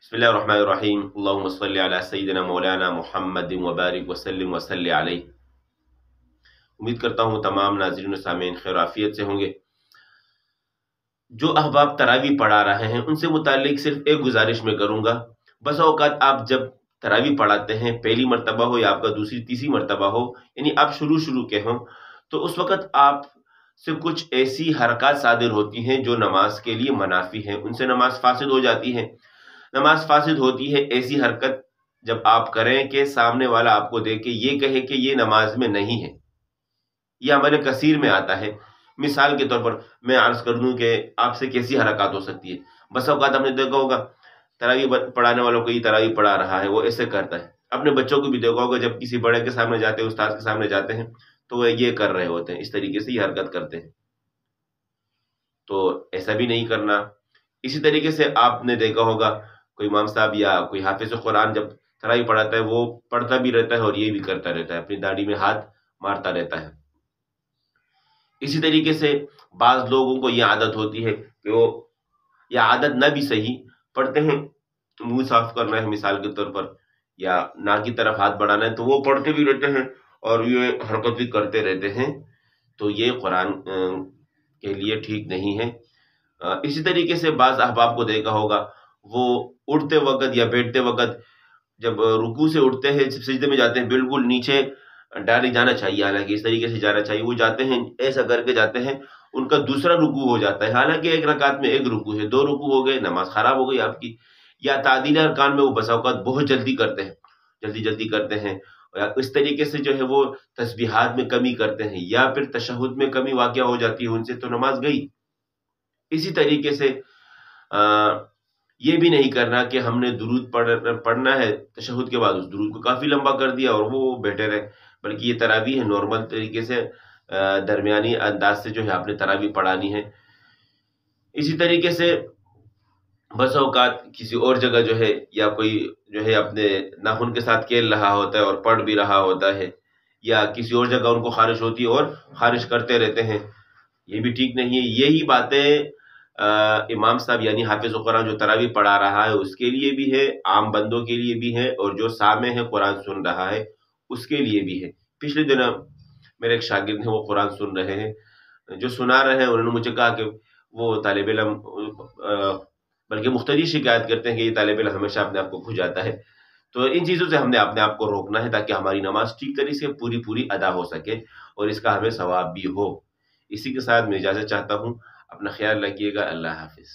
بسم اللہ الرحمن الرحیم اللہم صلی علی سیدنا مولانا محمد وبارک وسلم وصلی علیہ۔ امید کرتا ہوں تمام ناظرین و سامعین خیر عافیت سے ہوں گے۔ جو احباب تراویح پڑھا رہے ہیں ان سے متعلق صرف ایک گزارش میں کروں گا۔ بس اوقات آپ جب تراویح پڑھاتے ہیں، پہلی مرتبہ ہو یا آپ کا دوسری تیسری مرتبہ ہو، یعنی آپ شروع کے ہوں، تو اس وقت آپ سے کچھ ایسی حرکات صادر ہوتی ہیں جو نماز کے لیے منافی ہیں، ان سے نماز فاسد ہو جاتی ہے۔ نماز فاسد ہوتی ہے ایسی حرکت جب آپ کریں کہ سامنے والا آپ کو دیکھ کے یہ کہے کہ یہ نماز میں نہیں ہے۔ یہ عمل کثیر میں آتا ہے۔ مثال کے طور پر میں عرض کر دوں کہ آپ سے کیسی حرکات ہو سکتی ہے۔ بس اوقات آپ نے دیکھا ہوگا تراویح پڑھانے والوں کو یہ تراویح پڑھا رہا ہے، وہ ایسے کرتا ہے۔ اپنے بچوں کو بھی دیکھا ہوگا جب کسی بڑے کے سامنے جاتے ہیں، استاد کے سامنے جاتے ہیں، تو وہ یہ کر رہے ہوتے ہیں، اس طریقے سے یہ حرکت کرتے ہیں۔ تو ایسا بھی نہیں کرنا۔ اسی طریقے سے آپ نے دیکھا ہوگا کوئی امام صاحب یا کوئی حافظ قرآن جب تراویح پڑھاتا ہے، وہ پڑھتا بھی رہتا ہے اور یہ بھی کرتا رہتا ہے، اپنی داڑھی میں ہاتھ مارتا رہتا ہے۔ اسی طریقے سے بعض لوگوں کو یہ عادت ہوتی ہے کہ وہ، یا عادت نہ بھی صحیح، پڑھتے ہیں منہ صاف کرنا ہے مثال کے طور پر، یا ناک کی طرف ہاتھ بڑھانا ہے، تو وہ پڑھتے بھی رہتے ہیں اور یہ حرکت بھی کرتے رہتے ہیں، تو یہ قرآن کے لیے ٹھیک نہیں ہے۔ اسی طریقے سے بعض احباب کو دیکھا ہوگا وہ اٹھتے وقت یا بیٹھتے وقت جب رکوع سے اٹھتے ہیں، سجدے میں جاتے ہیں، بالکل نیچے ڈائریکٹ جانا چاہیے، حالانکہ اس طریقے سے جانا چاہیے، وہ جاتے ہیں ایسا کر کے جاتے ہیں، ان کا دوسرا رکوع ہو جاتا ہے، حالانکہ ایک رکعت میں ایک رکوع ہے، دو رکوع ہو گئے، نماز خراب ہو گئی آپ کی۔ یا تعدیل ارکان میں وہ بسا اوقات بہت جلدی کرتے ہیں، جلدی کرتے ہیں، یا اس طریقے سے جو ہے وہ تسبیحات میں کمی کرتے ہیں، یا پھر تشہد میں کمی واقع ہو جاتی ہے ان سے، تو نماز گئی۔ اسی طریقے سے یہ بھی نہیں کرنا کہ ہم نے درود پڑھنا ہے، تشہد کے بعد اس درود کو کافی لمبا کر دیا اور وہ بیٹھے رہے، بلکہ یہ تراویح ہے، نارمل طریقے سے درمیانی انداز سے جو ہے آپ نے تراویح پڑھانی ہے۔ اسی طریقے سے بس اوقات کسی اور جگہ جو ہے، یا کوئی جو ہے اپنے ناخن کے ساتھ کھیل رہا ہوتا ہے اور پڑھ بھی رہا ہوتا ہے، یا کسی اور جگہ ان کو خارش ہوتی ہے اور خارش کرتے رہتے ہیں، یہ بھی ٹھیک نہیں ہے۔ یہی باتیں امام صاحب یعنی حافظ قرآن جو تراویح پڑھا رہا ہے اس کے لیے بھی ہے، عام بندوں کے لیے بھی ہے، اور جو سامع ہے قرآن سن رہا ہے اس کے لیے بھی ہے۔ پچھلے دن میرے ایک شاگرد ہیں، وہ قرآن سن رہے ہیں، جو سنا رہے ہیں انہوں نے مجھے کہا کہ وہ طالب علم بلکہ مختلف شکایت کرتے ہیں کہ یہ طالب علم ہمیشہ اپنے آپ کو کھجاتا ہے۔ تو ان چیزوں سے ہم نے اپنے آپ کو روکنا ہے تاکہ ہماری نماز ٹھیک طریقے سے پوری ادا ہو سکے اور اس کا ہمیں ثواب بھی ہو۔ اسی کے ساتھ میں اجازت چاہتا ہوں، اپنا خیال رکھیے گا، اللہ حافظ۔